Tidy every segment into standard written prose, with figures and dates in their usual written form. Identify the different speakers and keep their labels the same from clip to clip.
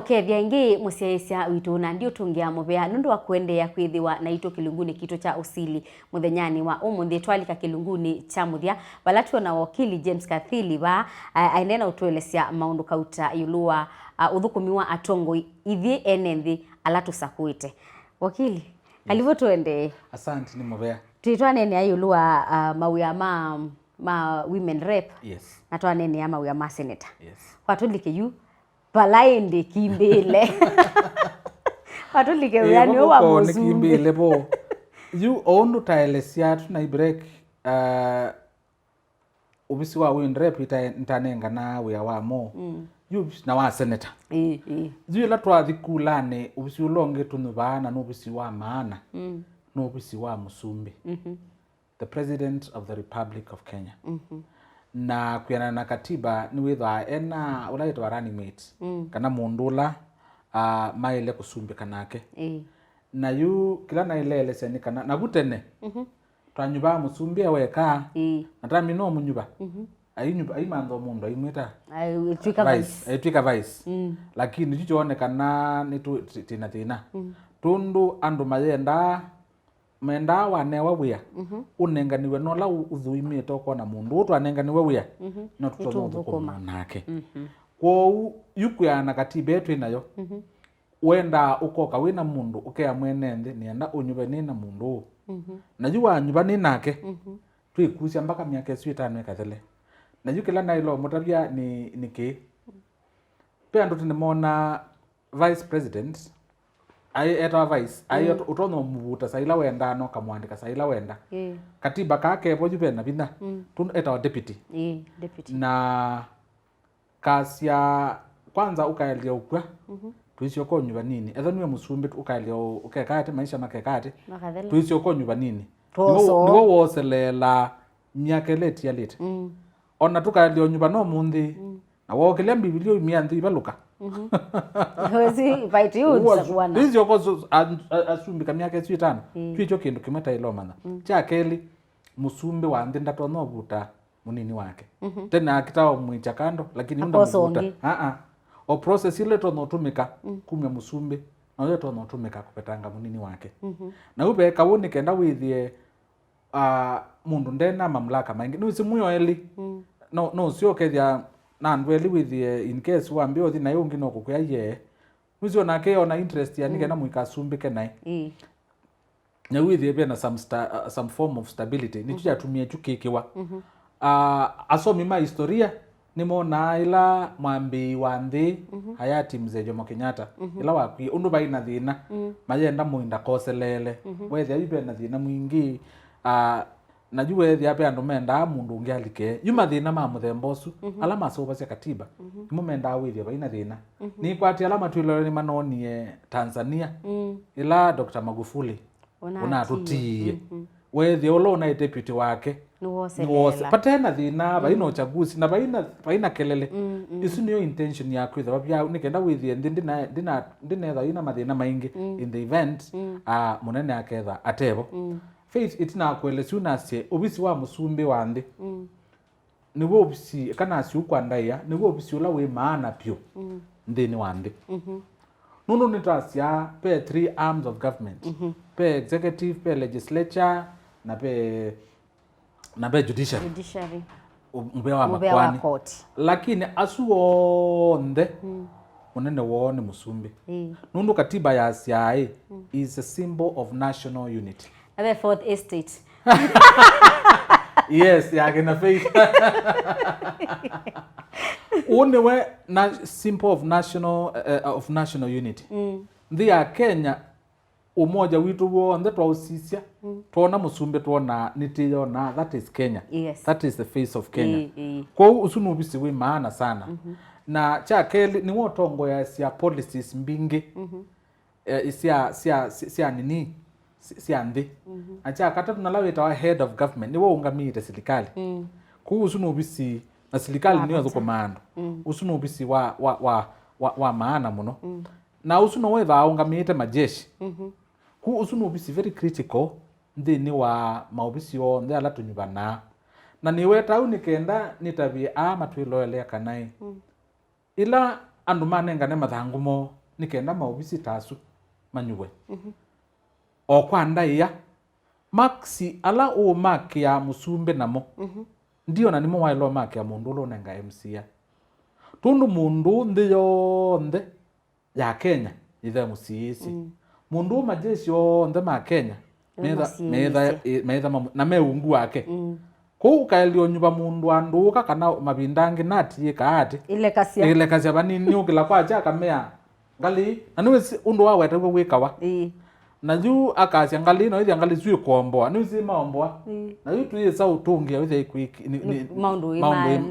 Speaker 1: ukethia ingi musiaisya witu na ndio tungia mubea nundu wa kuendea kwithiwa na ito kilunguni kito cha Usili muthenyani wa umuthi twalika kilunguni cha muthia bala tuona wakili James Kathili ba ainena utwelesya maundu kauta yulua uthukumi wa Ndongoi ithi enenthi alatu sakuite wakili kalivo tuende.
Speaker 2: Asante ni mubea
Speaker 1: tuitwane ni ayulua Mawia ma women rep.
Speaker 2: Yes.
Speaker 1: Na twane ni Mawia ma senator.
Speaker 2: Yes.
Speaker 1: Watulike yu palaende kimbele. Watulike yani wa muzu
Speaker 2: kimbele bo yu onu taelesya tuna break ubisi wa women rep itanenga na we wa mo yu na wa senator yu la twathikulaane ubisi ulonge tunubana no ubisi wa maana no ubisi wa musumbi the president of the Republic of Kenya na kuyana na katiba ni witha ena ulaitwa running mate kana mundula maile kusumbi kanake na yu kila na ilele seni kana na gutene twanyuba musumbi weka na tami no munyuba ayinyuba ayimando mundu ayimweta ayitwika vice lakini jichone kana ni tina tundu andu mayenda menda wanewa wia unenganiwe nola uthuimite ukona mundu utwanenganiwe wia no tutothukuma nake kwa yukuyana katiba yetu inayo wenda ukoka wina mundu ukea mwene nthi nienda unyuve nina mundu na yuwa nyuva ninake twikusia mpaka miaka esu 5 ikathele na yukila nailo mutabia ni ki pe andu tinimona vice president ai eta vice ai utono mubuta saila wenda no kamwandika saila wenda katiba kake bo jupena bina tun eta deputy
Speaker 1: deputy
Speaker 2: na kasia kwanza ukaelia ukwa tuisio ko nyuba nini etho niwe musumbi ukaelia ukekate maisha makekate tuisio ko nyuba nini niwo woselela miaka leti ya leti ona tukaelia nyuba no mundi na wokelia bibilio imianthi ibaluka
Speaker 1: hozi baiti utsakwana
Speaker 2: hizo kozo asumbi kamyaka 5 twicho kindu kimeta ilomana cha keli musumbi wa ndinda tono buta munini wake tena akitao mwicha kando lakini unda buta o process ile tono tumika kumya musumbi na ile tono tumika kupetanga munini wake na ube kawuni kenda withie mundu ndena mamlaka maingi nusimuyo eli no sio kethia na ndweli with in case wambio thi na yungi no kukuya ye mwizo nake ona interest ya nige na mwikasumbike nai na with be na some form of stability ni tuja tumie chukikiwa asomi ma historia ni mona ila mwambi wa nthi hayati mzee Jomo Kenyatta ila wakwi undu baina thina mayenda muinda koselele wethe ibe na thina mwingi na juwe thia pe andu menda mundu ungialike yuma thina ma muthembosu alama soba cia katiba mu menda withia baina thina ni kwati alama twilole ni manonie Tanzania ila Dr. Magufuli una tutie wethia ulo na deputy wake nuwose patena thina baina uchaguzi na baina kelele isu niyo intention ya kwitha babya nikenda withia ndinetha ina mathina maingi in the event munene aketha atebo faith itina kwelesyu nasye obisi wa musumbi wa nthi niwo obisi kana si ukwandaya niwo obisi ula we maana pyo nthini wa nthi nunu nitasya pe 3 arms of government pe executive pe legislature na pe judiciary mbe wa makwani lakini asuonde munene wone musumbi nunu katiba ya siai is a symbol of national unity.
Speaker 1: The fourth estate.
Speaker 2: Yes, ya kina faith. Unewe na symbol of national unity. Ndia Kenya umoja witu wo nde twausisya tuona musumbi tuona nitiyona that is Kenya.
Speaker 1: Yes.
Speaker 2: That is the face of Kenya. Kwa usunu bisi we maana sana. Na cha keli ni wotongo ya sia policies mbingi. Sia nini siandhi acha kata tunalaweta wa head of government niwo ungamite serikali ku usunu bisi na serikali niyo zo komando usunu bisi wa maana muno na usunu wetha ungamite majeshi ku usunu bisi very critical ndini wa maubisi yo nde ala tunyubana na niweta unikenda nitabi matwilolea kanai ila andu manengane mathangu mo nikenda maobisi tasu manyuwe o kwa ndaia maxi ala o maki ya musumbe namo ndio na nimo wailo maki ya mundu lo nenga MCA tundu mundu ndi yonde ya Kenya ithe musiisi mundu majeshi yonde ma Kenya meza na meungu wake ko kaelio nyuba mundu anduka kana mabindangi nati kaati ile kasia banini ukila kwa cha kamea ngali aniwe undu wa wete wikawa na juu akasia ngali no ile ngali zui komboa ni zima omboa na yu tuye sa utungia ile kwiki ni
Speaker 1: maundu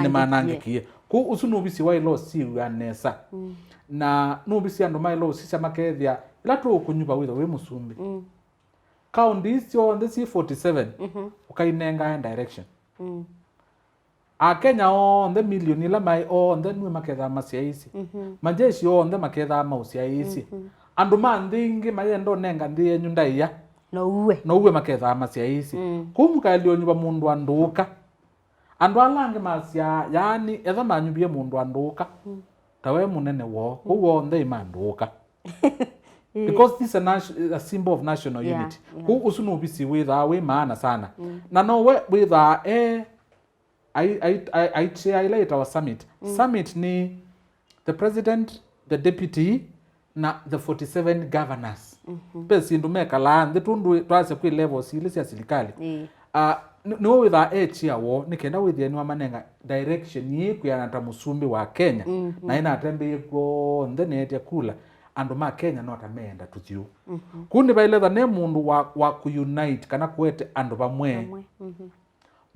Speaker 2: ni manangikie ko usunubisi wa ilo siwa nesa na nubisi andu mai lo sisa makethia ila tu kunyuba witho we musumbi county isio the C47 ukainenga direction a Kenya on the million ila mai on the nwe maketha masiaisi majeshi on the maketha mausiaisi andu mandingi mayendo nenga ndiye nyundaiya
Speaker 1: no uwe
Speaker 2: maketha masiaisi kumuka lio nyuba mundu anduka andu alange masia yani etha manyubie mundu anduka tawe munene wo wo ndei manduka because this is a symbol of national unity who usunu bisi with we maana sana na no with I highlight our summit ni the president, the deputy na the 47 governors pesi ndumeka la ndetundu twase kwi level silisi ya serikali no with chia wo nikenda with ni manenga direction yi kuyanata musumbi wa Kenya na ina atembe ko ndenete kula andu ma Kenya no tamenda tuthiu kundi baile ne mundu wa ku unite kana kwete andu bamwe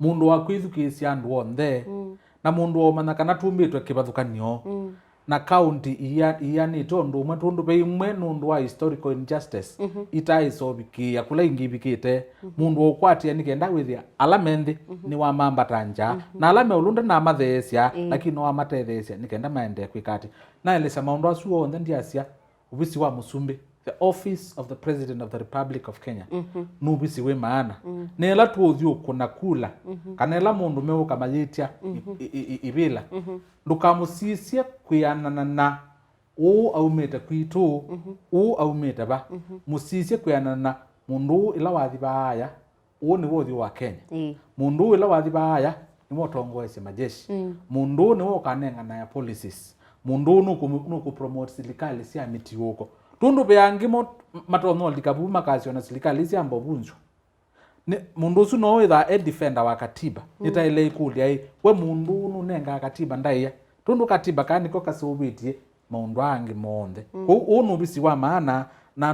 Speaker 2: mundu wa kwithukisia andu onthe na mundu o mana kana tumbitwe Kivathukanyo na county iya ni tondu mwe tundu be imwe nundu wa historical injustice itaisobikia kula ingibikite mundu okwatia nikenda withia alamendi ni wa mamba tanja na alame ulunda na mathesia lakini no amatethesia nikenda maende kwikati na elesa maundu asu onthe ndiasia ubisi wa musumbi the office of the president of the Republic of Kenya nubisi we maana nela tuothio kuna kula kanela mundu meuka mayitia ibila ndukamusisia kuyanana na o aumeta kwitu o aumeta ba musisia kuyanana mundu ila wathi baya o ni wothi wa Kenya mundu ila wathi baya ni motongoese majeshi mundu ni wokanenga na ya policies mundu nuku promote serikali sia miti huko tundu beangimo matono likabu makazi na serikali sia mbobunju ne mundu su no witha a defender wa katiba nitaile ikuli ai we mundu nunenga katiba ndaiya tundu katiba kandi ko kasubitie maundu angi monde unu bisi wa maana na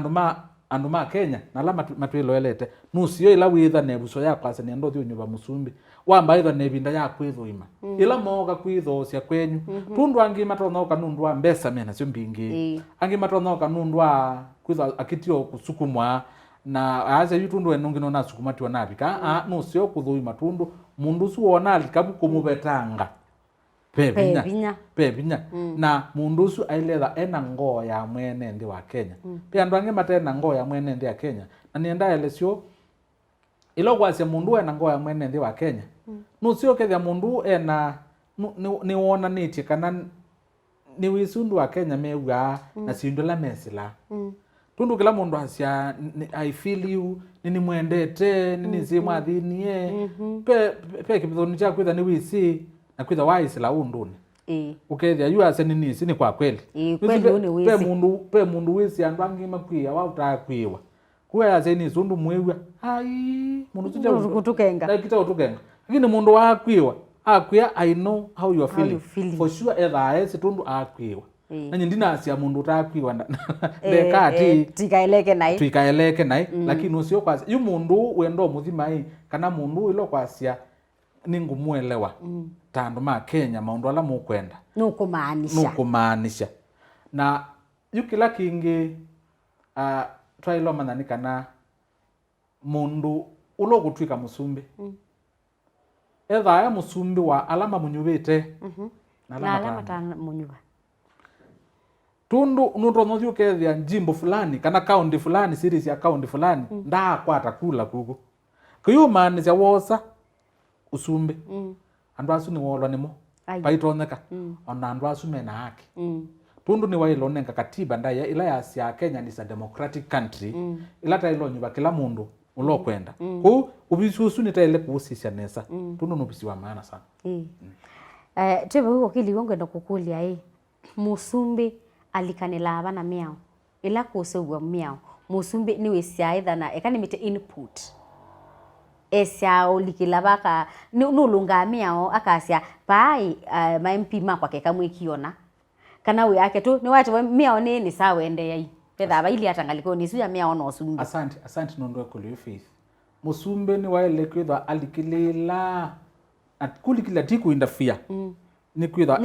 Speaker 2: anduma Kenya na la matwilo elete nusio ila witha nebuso ya kwase nendo thio nyuba musumbi wamba itha nebinda ya kwitho ima ila moga kwitho cia kwenyu tundu angi matono kanundu wa mbesa mena cio mbingi angi matono kanundu wa kwitho akitio kusukumwa na aza yutundu enungino na sukumati wanabika nusio kuthuima tundu mundu su wona likabu kumubetanga pebinya na mundu su ailetha ena ngoo ya mwene ndi wa Kenya pia andu angi matena ngoo ya mwene ndi ya Kenya na nienda elesio ilo kwase mundu ena ngoo ya mwene ndi wa Kenya nusio kethia mundu ena ni wona nitie kana ni wisundu wa Kenya meuga na sindula mesila tundu kila mundu asia I feel you nini mwendete nini zimwa thinie pe kibithoni cha kwitha ni wisi na kwitha waisila unduni ukethia yu ase nini sini kwa kweli pe mundu wisi andu angi makwia wa utakwiwa kuya ase ni sundu mwewa ai mundu tuja
Speaker 1: kutukenga
Speaker 2: lakini mundu wa akwiwa akwia I know how you are feeling for sure either ese tundu akwiwa na nyindina asia mundu takwiwa ndekati tuikaeleke nai lakini usio kwasi yu mundu wendo muthimai kana mundu ilo kwasia ningumuelewa tandu ma Kenya maundu ala mukwenda nukumaanisha na yukila kingi twailo manani kana mundu ulo gutwika musumbi etha ya musumbi wa alama munyubite
Speaker 1: na alama tano munyuba
Speaker 2: tundu nundu thio kethia njimbo fulani kana county fulani series ya county fulani nda kwata kula kugu kuyumani cia wosa usumbi andu asu ni wolwa nimo paitoneka ona andu asu mena haki tundu ni wailonenga katiba ndaya ila ya Kenya ni a democratic country ila tailo nyuba kila mundu ulo kwenda ku ubisusu ni taile kuusisha nesa tundu nubisi wa maana sana
Speaker 1: tebe huko kili wongenda kukulia musumbi alikanela abana miao ila kusogwa miao musumbi ni wesia either na ekani mite input esya olikilabaka nulunga miao akasia pai ma MP makwa keka mwikiona kana we yake tu ni watu miao ni sawa ende yai pedha baili atangaliko ni suya miao no sumbi
Speaker 2: asante nondo kuli faith musumbe ni waile kwitha alikilela atkulikila tiku indafia ni kwitha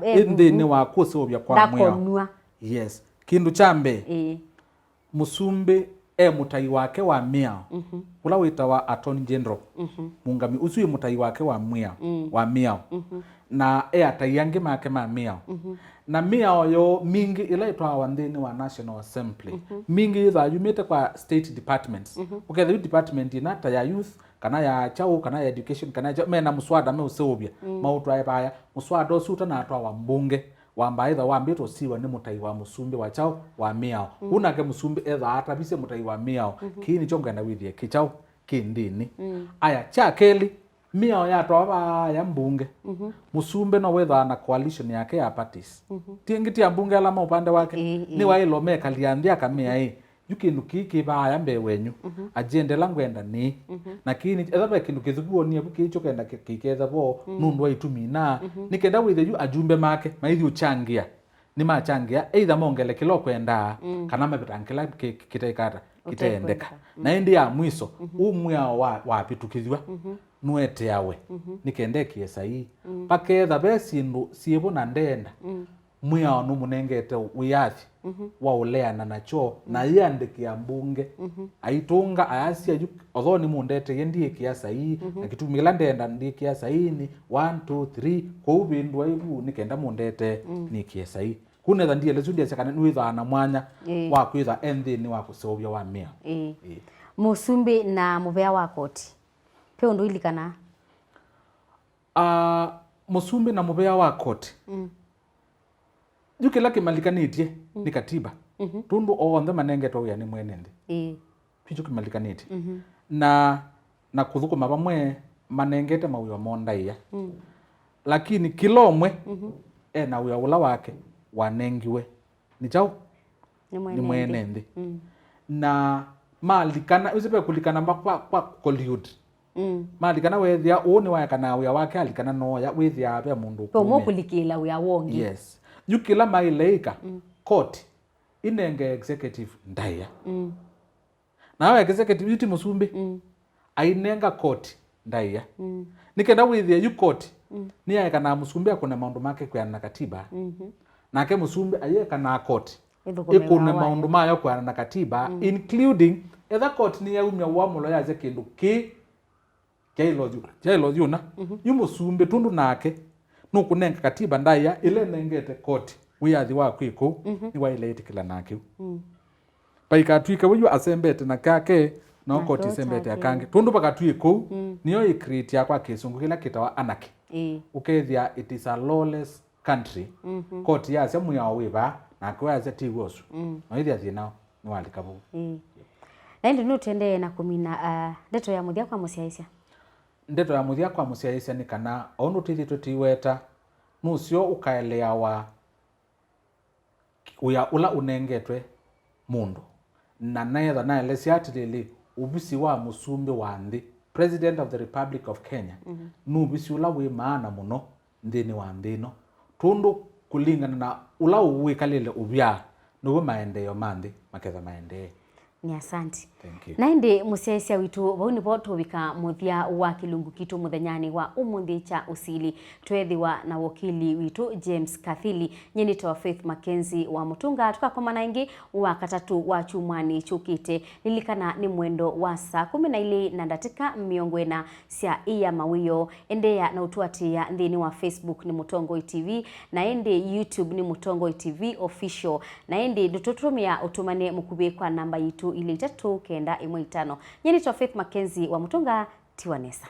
Speaker 2: ende ni wa kusobya kwa mwao yes kindu chambe musumbe mutai wake wa miao ula witawa attorney general mungami usuye mutai wake wa miao wa miao na ataiyange make ma miao na miao yo mingi ila itwa ndini wa National Assembly mingi itha yumite kwa state departments the department inata ya youth kana ya chau kana ya education kana ya mena muswada me usobya mautu ayabaya muswada osuta na atwa wa mbunge wamba either wambito siwa ni mutai wa musumbi wa chao wa miao unake musumbi either atabise mutai wa miao kini chonga na withie kichao kindini aya cha keli miao ya toba ya mbunge musumbe no wetha na coalition yake ya parties tingiti ya mbunge ala upande wake ni wailo meka liandia kamia yukindu kiki baya mbe wenyu agenda langwenda ni na kini ethabe kindu kithuguo ni bukicho kenda kiketha bo nundu aitumina nikenda withe yu ajumbe make maithi uchangia ni machangia either mongele kilo kwenda kana mabitankila kitaikata kitaendeka na indi ya mwiso umwao wa pitukithwa nuete yawe nikende kiesa hii paketha besindu siebo na ndenda mwao numunengete wiyathi wa uleana nacho na yandikia mbunge aitunga ayasia although ni mundete yendie kiasa hii na kitumila ndenda ndie kiasa hii ni 1 2 3 kwa ubindwa ibu nikenda mundete ni kiasa hii kunetha ndie lezudia sakana nuitha na mwanya wa kwitha endi ni wa kusobya wa mia
Speaker 1: musumbi na muvea wa koti pe undu ilikana
Speaker 2: musumbi na muvea wa koti yukila kimalikanitye ni katiba tundu onthe manenge to yani mwenende picho kimalikanitye na kuthukuma bamwe manengete mawio mondaiya lakini kilomwe na uya ula wake wanengiwe ni chao ni mwenende na malikana usipe kulikana kwa Hollywood malikana wethia uni wa kana uya wake alikana no ya wethia abe mundu
Speaker 1: ko mo kulikila uya wongi
Speaker 2: yes yukila maileika court inenge executive ndaya na executive yuti musumbi ainenga court ndaya nikenda withia yu court ni ayeka na musumbi akuna maundu make kwa na katiba nake musumbi ayeka na court ikune maundu mayo kwa na katiba including either court ni yaumya wamulo yaze kindu ki jailo yuna yu musumbi tundu nake nukunenga katiba ndaya ile nengete court wiyathi wa kwiku ni wailete kila nake paika twika wiyu asembete na kake no court sembete akange tundu pakatwiku niyo icreate yakwa kisungu kila kitawa anaki ukethia it is a lawless country court ya semu ya wiba na kwa za tiwosu no ithia thina ni walikabu
Speaker 1: na ndi nutende na kumina ndeto ya muthia kwa musiaisia
Speaker 2: ndeto ya muthia kwa musiaisia ni kana onu tithi tutiweta nusio ukaelea wa uya ula unengetwe mundu na naetha na elesi atilili ubisi wa musumbi wa nthi President of the Republic of Kenya nubisi ula wi maana muno nthini wa nthino tundu kulingana na ula uwikalile ubya nuwe maendeyo manthi maketha maendee
Speaker 1: ni asante na ndi musiaisia witu bauni bo tubika muthia wa kilungu kitu muthenyani wa umuthi cha Usili twethiwa na wakili witu James Kathili nyenito wa Faith Mackenzie wa Mutunga tukakoma na ingi wa katatu wa chumani chukite lilikana ni mwendo wa saa 12 na dakika 40 cia iya mawio endea na utuatia nthini wa Facebook ni Ndongoi TV na ende YouTube ni Ndongoi TV official na ende ndututumia utumane mukube kwa namba yitu ile 3 kenda 15 nyenito wa Faith Mackenzie wa Mutunga Tiwanesa.